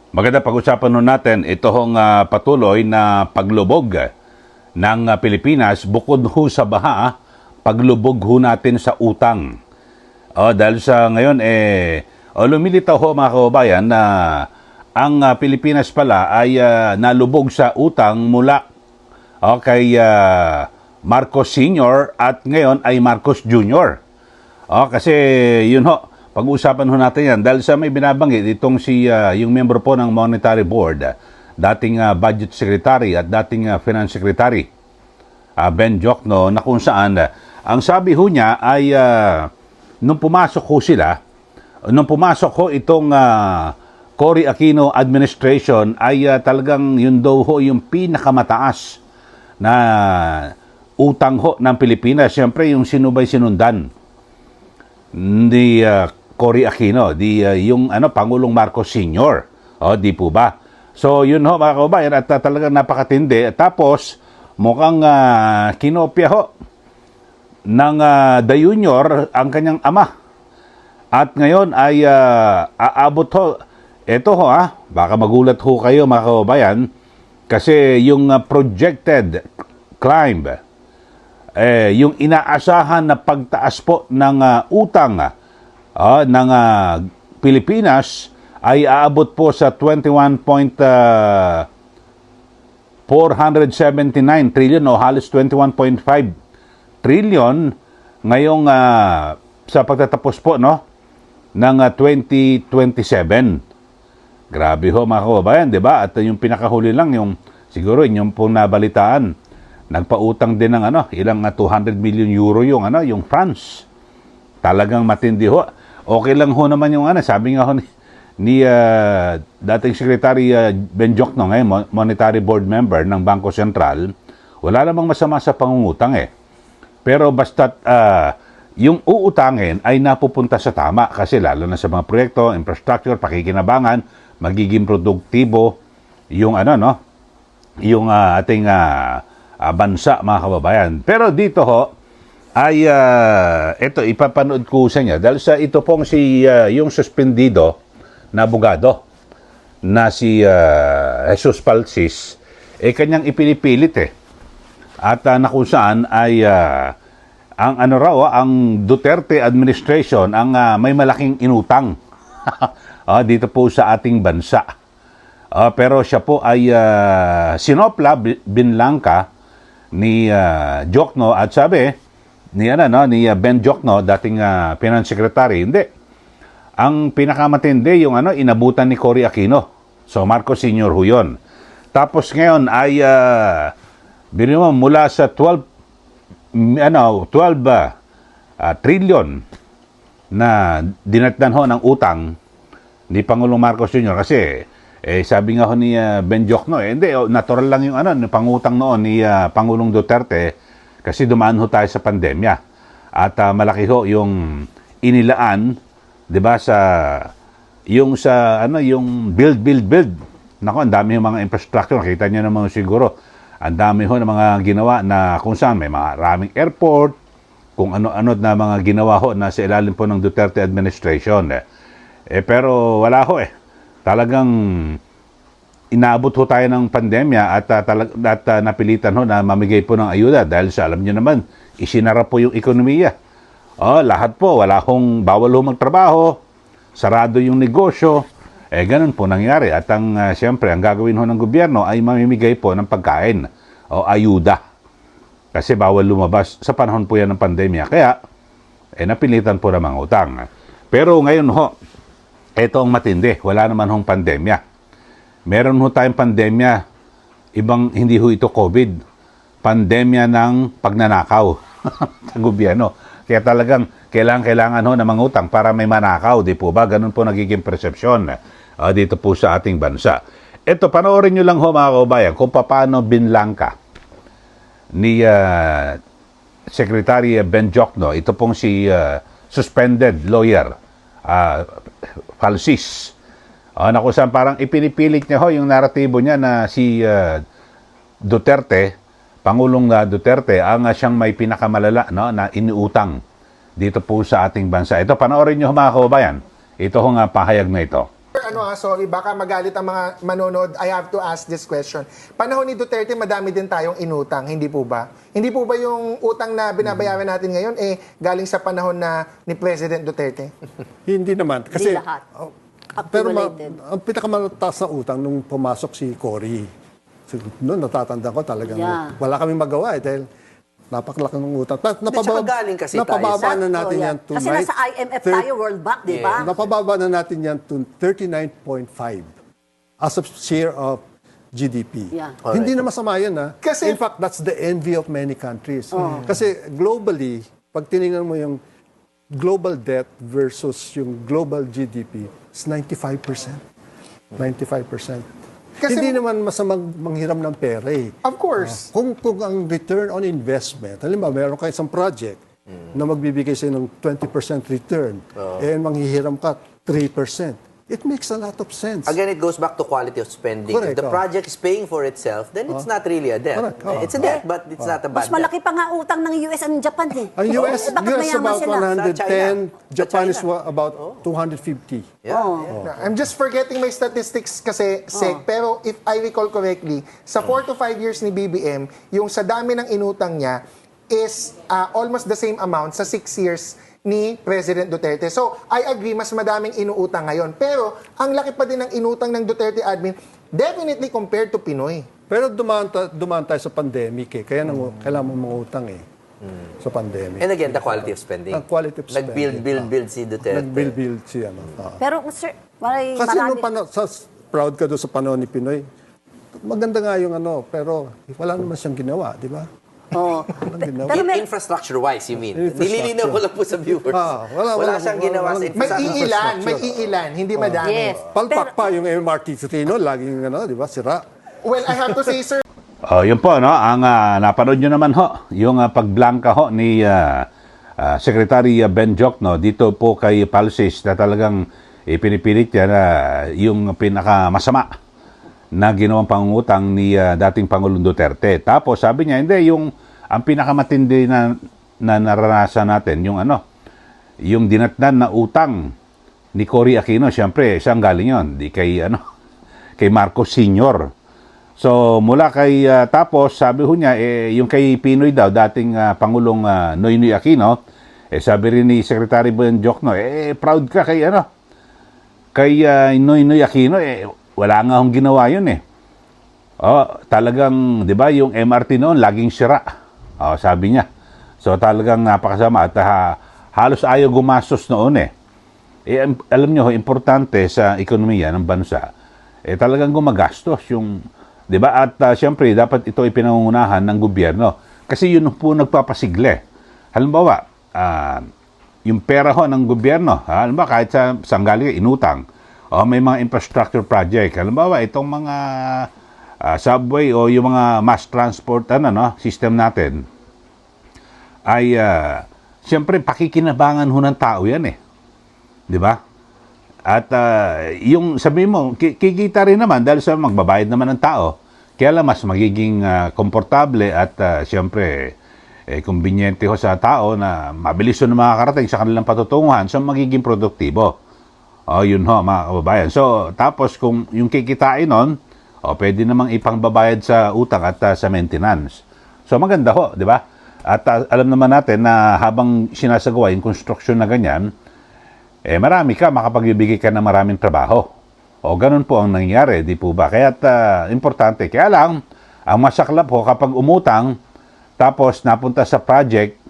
Maganda pag-usapan nun natin itong patuloy na paglubog ng Pilipinas bukod ho sa baha, paglubog ho natin sa utang. Dahil sa ngayon, lumilitaw ho mga kababayan na ang Pilipinas pala ay nalubog sa utang mula kay Marcos Sr. at ngayon ay Marcos Jr. Kasi yun ho, pag-uusapan ho natin yan dahil sa may binabanggit itong yung member po ng Monetary Board, dating Budget Secretary at dating Finance Secretary, Ben Diokno, na kung saan ang sabi ho niya ay nung pumasok ho itong Cory Aquino administration ay talagang yun daw ho yung pinakamataas na utang ho ng Pilipinas. Siyempre yung sinubay sinundan ni Cory Aquino, yung Pangulong Marcos Sr. Di po ba? So yun ho mga kababayan, at talagang napakatindi. Tapos mukhang kinopya ho ng The Junior ang kanyang ama. At ngayon ay aabot ho. Ito ho baka magulat ho kayo mga kababayan, kasi yung projected climb, yung inaasahan na pagtaas po ng utang ng Pilipinas ay aabot po sa 21.479 trillion o halos 21.5 trillion ngayong sa pagtatapos po ng 2027. Grabe ho mga kababayan, di ba? At yung pinakahuli lang, yung siguro yung pong nabalitaan, nagpautang din ng ilang 200 million euro yung France. Talagang matindi ho. Okay lang ho naman yung sabi nga ho ni dating Secretary Ben Diokno, ngayon Monetary Board member ng Bangko Sentral, wala namang masama sa pangungutang Pero basta't yung uutangin ay napupunta sa tama, kasi lalo na sa mga proyekto, infrastructure, pakikinabangan, magiging produktibo yung yung ating bansa mga kababayan. Pero dito ho ay ito ipapanood ko sa inyo dahil sa ito pong yung suspendido na abogado na si Jesus Palsis, kanyang ipinipilit at na kung saan ay ang ang Duterte administration ang may malaking inutang dito po sa ating bansa. Pero siya po ay sinopla binlangka ni Diokno, at sabi ni Ben Diokno, dating Finance Secretary, hindi. Ang pinakamatindi yung inabutan ni Cory Aquino. So Marcos Sr. ho yun. Tapos ngayon ay binimo mula sa 12 trillion na dinatnan ho ng utang ni Pangulong Marcos Jr. Kasi sabi nga ho ni Ben Diokno, hindi, natural lang yung pangutang noon ni Pangulong Duterte kasi dumaan ho tayo sa pandemya. At malaki ho yung inilaan, 'di ba, yung build. Nako, ang dami yung mga infrastructure, nakita niyo naman siguro. Ang dami ho ng mga ginawa na kung saan may maraming airport, kung ano-ano na mga ginawa ho na sa ilalim po ng Duterte administration. Pero wala ho Talagang inaabot ho tayo ng pandemya at napilitan ho na mamigay po ng ayuda dahil sa, alam niyo naman, isinara po yung ekonomiya. Lahat po, bawal ho magtrabaho, sarado yung negosyo, ganun po nangyari. At siyempre, ang gagawin ho ng gobyerno ay mamimigay po ng pagkain o ayuda. Kasi bawal lumabas sa panahon po yan ng pandemya. Kaya, napilitan po ng mga utang. Pero ngayon ho, ito ang matindi. Wala naman hong pandemya. Meron ho tayong pandemya, hindi ho ito COVID. Pandemya ng pagnanakaw sa gobyerno. Kaya talagang kailangan ho ng mga utang para may manakaw, di po ba? Ganun po nagiging persepsyon dito po sa ating bansa. Ito, panoorin nyo lang ho mga kababayan kung paano binlangka ni Secretary Ben Diokno, ito pong si suspended lawyer Palsis, na kung saan parang ipinipilit niya ho yung naratibo niya na si Duterte, Pangulong Duterte, ang siyang may pinakamalala na iniutang dito po sa ating bansa. Ito, panoorin nyo mga kababayan. Ito hong pahayag na ito. Sorry, baka magalit ang mga manonood. I have to ask this question. Panahon ni Duterte, madami din tayong inutang, hindi po ba? Hindi po ba yung utang na binabayaran natin ngayon galing sa panahon na ni President Duterte? Hindi naman. Kasi, Hindi lahat. pero Accumulated. ang pinakamataas na utang nung pumasok si Cory. Noon, natatanda ko talagang wala kaming magawa dahil napakalaki ng utang. tsaka galing kasi tayo napababa sa- na natin yan Kasi tonight. nasa IMF tayo, World Bank, di ba? Napababa na natin yan to 39.5 as a share of GDP. Yeah. Hindi na masama yan, ha? Kasi- In fact, that's the envy of many countries. Kasi globally, pag tinignan mo yung global debt versus yung global GDP, it's 95%. 95%. Kasi- Hindi naman masamang manghiram ng pera eh. Of course. Kung ang return on investment, halimbawa, meron kayo isang project na magbibigay sa'yo ng 20% return, and manghihiram ka 3%, it makes a lot of sense. Again, it goes back to quality of spending. Correct, If the project is paying for itself, then it's not really a debt. Correct, It's a debt, but it's not a bad Mas malaki pa nga utang ng US and Japan eh. Ang US, Bakit US mayaman about sila? 110, Sa Japan is China. about 250. debt. Yeah. I'm just forgetting my statistics kasi, Sek, pero if I recall correctly, sa 4 to 5 years ni BBM, yung sa dami ng inutang niya is almost the same amount sa 6 years ni President Duterte. So, I agree, mas madaming inuutang ngayon. Pero, ang laki pa din ng inutang ng Duterte admin, definitely compared to Pinoy. Pero dumaan tayo sa pandemic eh. Kaya kailangan mo mangutang eh. Sa pandemic. And again, the quality of spending. Ang quality of spending. Nag-build si Duterte. Nag-build siya. No? Pero, sir, Kasi nung marami. proud ka doon sa panahon ni Pinoy, maganda nga yung pero wala naman siyang ginawa, di ba? Oh. Walang ginawa. Pero may, Infrastructure-wise, you mean? Infrastructure. Nililinaw ko lang po sa viewers. Wala siyang ginawa sa walang- May infrastructure. may iilan, hindi madami. yes. Palpak pa yung MRT Trino, laging di ba, sira. Well, I have to say, sir, Yun po, no? Ang napanood nyo naman ho, yung pagblangka ho ni Secretary Ben Jokno dito po kay Palsis na talagang ipinipilit niya na yung pinakamasama na ginawang pangungutang ni dating Pangulong Duterte. Tapos sabi niya, hindi, ang pinakamatindi na naranasan natin, yung dinatnan na utang ni Cory Aquino, siyempre, saan galing yun? Di kay Marcos Sr. So, mula kay, tapos, sabi ho niya, yung kay Pinoy daw, dating Pangulong Noynoy Aquino, sabi rin ni Secretary Ben Jokno, proud ka kay, Noynoy Aquino, wala nga akong ginawa yun eh. Talagang, di ba, yung MRT noon, laging sira. Sabi niya. So, talagang napakasama at halos ayaw gumastos noon eh. Alam niyo, importante sa ekonomiya ng bansa, talagang gumagastos yung, di ba? At siyempre, dapat ito ipinangungunahan ng gobyerno. Kasi yun po nagpapasigle. Halimbawa, yung pera ho ng gobyerno, halimbawa kahit sa sanggali, inutang, may mga infrastructure project. Halimbawa, itong mga subway o yung mga mass transport system natin, ay siyempre pakikinabangan ho ng tao yan eh. Di ba? At yung sabi mo, kikita rin naman dahil sa magbabayad naman ng tao. Kaya lang mas magiging komportable at siyempre kumbinyente ho sa tao na mabilis ho na makakarating sa kanilang patutunguhan, so magiging produktibo. Yun ho, mga kababayan. So, tapos kung yung kikitain nun, pwede namang ipangbabayad sa utang at sa maintenance. So, maganda ho, di ba? At alam naman natin na habang sinasagawa yung construction na ganyan, marami ka, makapagbibigay ka ng maraming trabaho. Ganun po ang nangyayari, di po ba? Kaya importante. Kaya lang, ang masaklap ho kapag umutang, tapos napunta sa project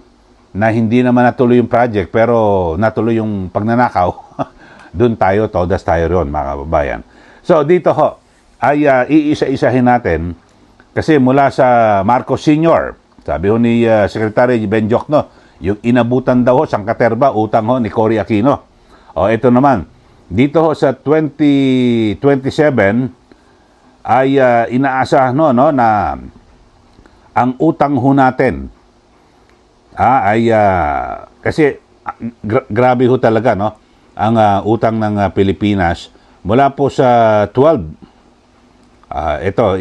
na hindi naman natuloy yung project, pero natuloy yung pagnanakaw, doon tayo, todas tayo ron, mga kababayan. So, dito ho, ay iisa-isahin natin, kasi mula sa Marcos Sr., sabi ho ni Secretary Ben Jokno, yung inabutan daw ho, sangkaterba, utang ho ni Cory Aquino. Ito naman, dito ho sa 2027, ay inaasahan na ang utang ho natin, kasi grabe ho talaga, ang utang ng Pilipinas mula po sa 12. Ito,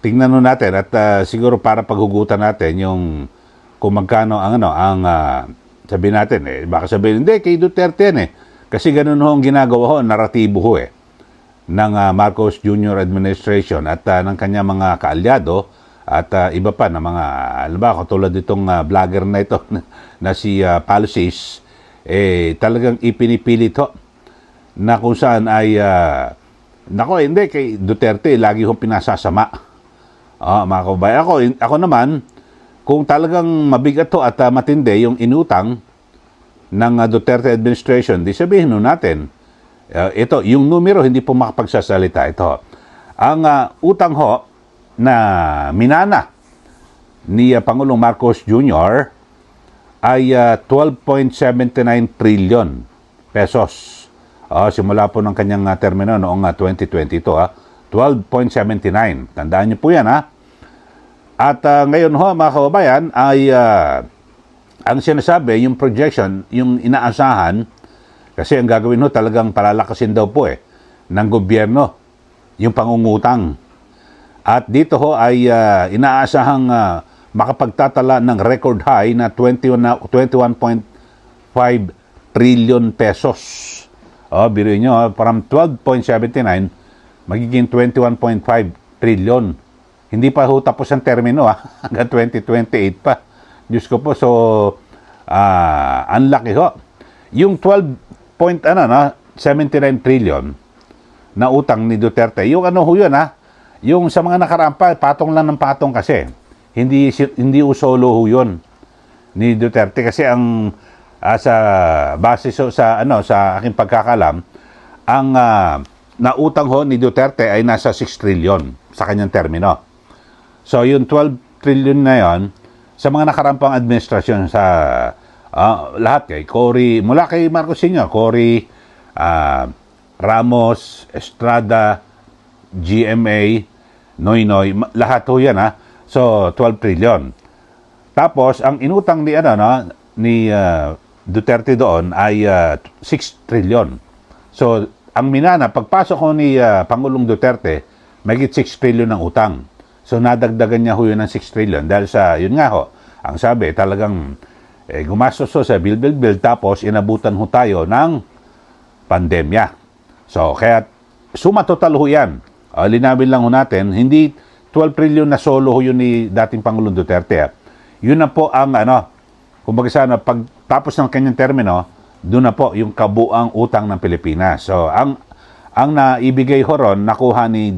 tingnan nun natin at siguro para paghugutan natin yung kung magkano ang sabihin natin, baka sabihin, hindi, kay Duterte yan eh. Kasi ganun ho ang ginagawa ho, naratibo ho ng Marcos Jr. administration at ng kanya mga kaalyado at iba pa na mga, alam ba, katulad itong vlogger na ito na si Palacis, talagang ipinipilit ho na kung saan ay, nako, hindi, kay Duterte, lagi hong pinasasama. Mga kababayan, ako naman, kung talagang mabigat to at matindi yung inutang ng Duterte administration, di sabihin nun natin, ito, yung numero hindi po makapagsasalita. Ito, ang utang ho na minana ni Pangulong Marcos Jr. ay 12.79 trillion pesos. Simula po ng kanyang termino noong 2022, 12.79. Tandaan niyo po yan, ha? At ngayon ho, mga kababayan, ay ang sinasabi, yung projection, yung inaasahan, kasi ang gagawin ho talagang palalakasin daw po ng gobyerno, yung pangungutang. At dito ho ay inaasahang makapagtatala ng record high na 21.5 trillion pesos. Biruin nyo, from 12.79, magiging 21.5 trillion. Hindi pa ho tapos ang termino, hanggang 2028 pa. Diyos ko po, so, ang laki ho. Yung 12.79 trillion na utang ni Duterte, yung ano ho yun, yung sa mga nakarampa, patong lang ng patong kasi. Hindi solo ho yun ni Duterte kasi ang sa base sa aking pagkakalam, ang nautang ho ni Duterte ay nasa 6 trillion sa kanyang termino. So yung 12 trillion na yon sa mga nakarampang administrasyon sa lahat kay Cory, mula kay Marcos Sr., Cory, Ramos, Estrada, GMA, Noynoy, lahat ho yan, So 12 trillion. Tapos ang inutang ni ni Duterte doon ay 6 trillion. So ang minana pagpasok ko ni Pangulong Duterte, mahigit 6 trillion ng utang. So nadagdagan niya ho yun ng 6 trillion dahil sa yun nga ho, ang sabi talagang gumastos ho sa bill tapos inabutan ho tayo ng pandemya. So kaya suma total ho yan. Linawin lang ho natin, hindi 12 trillion na solo ho yun ni dating Pangulong Duterte. Yun na po ang kumbaga sana pagtapos ng kanyang termino, doon na po yung kabuang utang ng Pilipinas. So ang naibigay ho ron, nakuha ni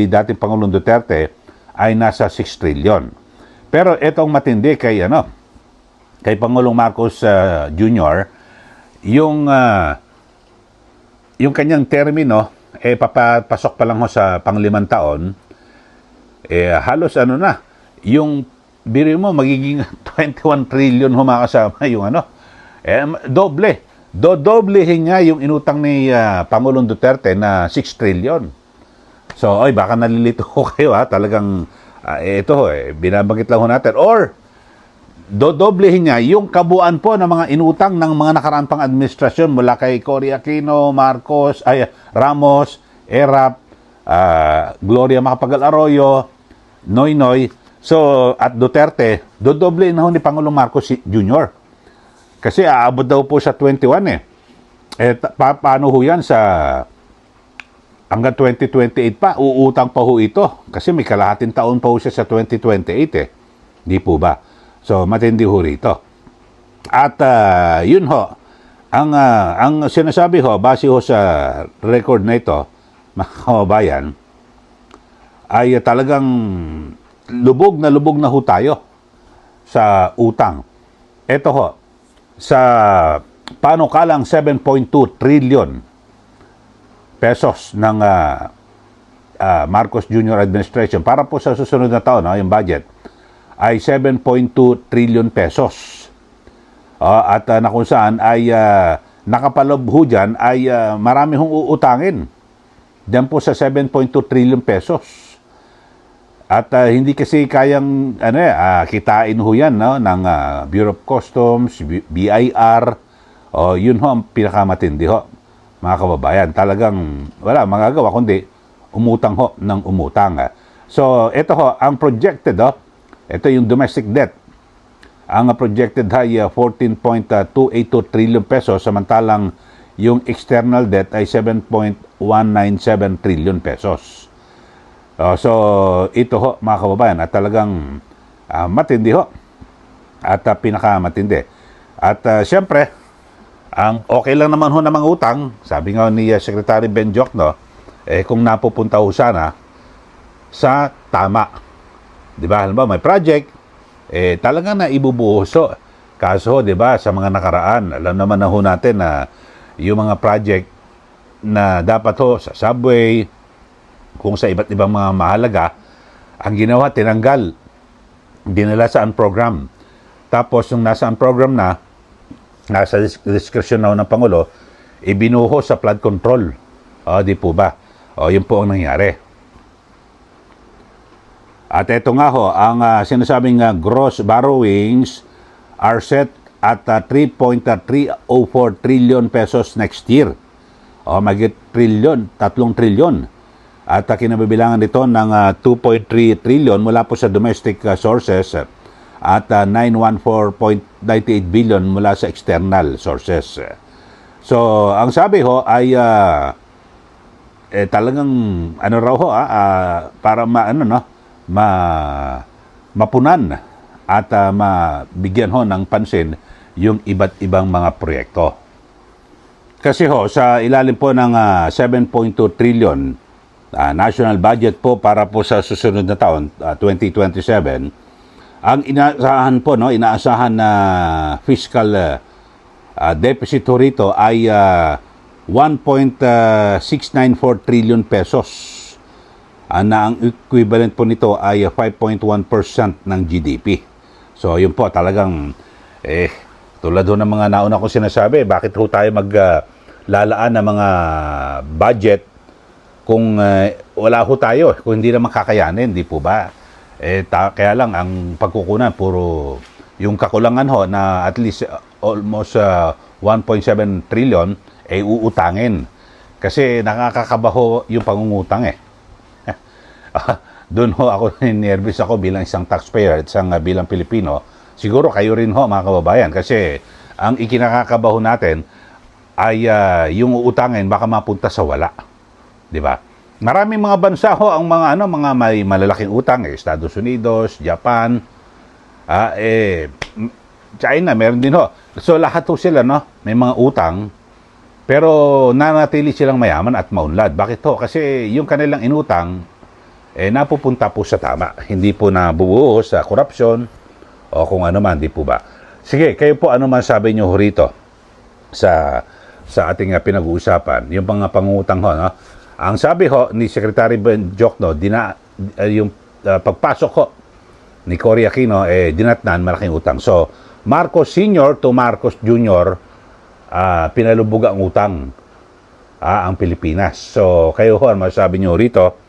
dating Pangulong Duterte ay nasa 6 trillion. Pero itong matindi kay Pangulong Marcos Jr., yung kanyang termino papasok pa lang ho sa pang-5 taon, halos yung biro mo magiging 21 trillion ho makasama yung doblehin niya yung inutang ni Pangulong Duterte na 6 trillion. So, baka nalilito ko kayo talagang ito binabagit lang ho natin. Or, dodoblehin niya yung kabuuan po ng mga inutang ng mga nakarampang administrasyon mula kay Cory Aquino, Ramos, Erap, Gloria Macapagal Arroyo, Noynoy, so at Duterte, dodoblehin na ho ni Pangulong Marcos Jr. Kasi aabot daw po sa 21 paano ho yan sa hanggang 2028 pa, uutang pa ho ito. Kasi may kalahating taon pa ho siya sa 2028 Di po ba? So, matindi ho rito. At yun ho, ang sinasabi ho, base ho sa record na ito, mga kababayan, ay talagang lubog na ho tayo sa utang. Ito ho, sa panukalang 7.2 trillion pesos ng Marcos Jr. administration para po sa susunod na taon, yung budget ay 7.2 trillion pesos. At na kung saan ay nakapalob ho dyan ay marami hong uutangin dyan po sa 7.2 trillion pesos. At hindi kasi kayang kitain ho yan ng Bureau of Customs, BIR, yun ho ang pinakamatindi ho, mga kababayan. Talagang wala magagawa kundi umutang ho ng umutang. So ito ho, ang projected ito yung domestic debt. Ang projected ay 14.282 trillion pesos, samantalang yung external debt ay 7.197 trillion pesos. So, ito ho, mga kababayan, at talagang matindi ho. At pinakamatindi. At siyempre, ang okay lang naman ho ng mga utang, sabi nga ni Secretary Ben Diokno, kung napupunta ho sana sa tama. Di ba? Halimbawa, may project, talagang na ibubuhos ho. Kaso, di ba, sa mga nakaraan, alam naman na ho natin na yung mga project na dapat ho sa subway, kung sa iba't ibang mga mahalaga, ang ginawa, tinanggal. Dinala sa unprogram. Tapos, yung nasa unprogram na, nasa discretion na ng Pangulo, ibinuho sa flood control. Di po ba? Yun po ang nangyari. At ito nga ho, ang sinasabing gross borrowings are set at 3.304 trillion pesos next year. Magit trillion, 3 trillion. At kinabibilangan nito ng 2.3 trillion mula po sa domestic sources at 914.98 billion mula sa external sources. So, ang sabi ho ay talagang ano raw ho para mapunan at mabigyan ho ng pansin yung iba't ibang mga proyekto. Kasi ho, sa ilalim po ng 7.2 trillion national budget po para po sa susunod na taon, 2027, ang inaasahan po, inaasahan na fiscal deficit ho rito ay 1.694 trillion pesos. Na ang equivalent po nito ay 5.1% ng GDP. So, yun po, talagang, tulad ho ng mga nauna kong sinasabi, bakit ho tayo maglalaan ng mga budget kung wala ho tayo, kung hindi naman kakayanin, di po ba? Kaya lang, ang pagkukunan, puro yung kakulangan ho na at least almost 1.7 trillion, uutangin. Kasi nakakakabaho yung pangungutang Doon ho ako nervous ako bilang isang taxpayer at isang bilang Pilipino. Siguro kayo rin ho mga kababayan kasi ang ikinakakabaho natin ay yung uutangin baka mapunta sa wala. 'Di ba? Maraming mga bansa ho ang mga mga may malalaking utang Estados Unidos, Japan, China meron din ho. So lahat ho sila may mga utang pero nanatili silang mayaman at maunlad. Bakit ho? Kasi yung kanilang inutang napupunta po sa tama. Hindi po nabubuhos sa korupsyon o kung ano man, di po ba? Sige, kayo po ano man sabi nyo rito sa ating pinag-uusapan. Yung mga pangungutang ho, Ang sabi ho ni Secretary Ben Diokno, yung pagpasok ho ni Cory Aquino, dinatnan malaking utang. So, Marcos Sr. to Marcos Jr., pinalubog ang utang ang Pilipinas. So, kayo ho, ano masasabi nyo rito?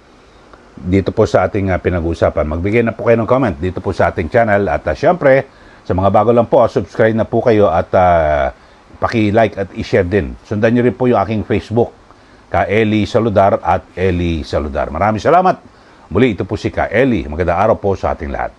Dito po sa ating pinag-uusapan. Magbigay na po kayo ng comment dito po sa ating channel. At syempre, sa mga bago lang po, subscribe na po kayo at paki-like at i-share din. Sundan nyo rin po yung aking Facebook, Ka Eli Saludar at Eli Saludar. Maraming salamat. Muli, ito po si Ka Eli. Magandang araw po sa ating lahat.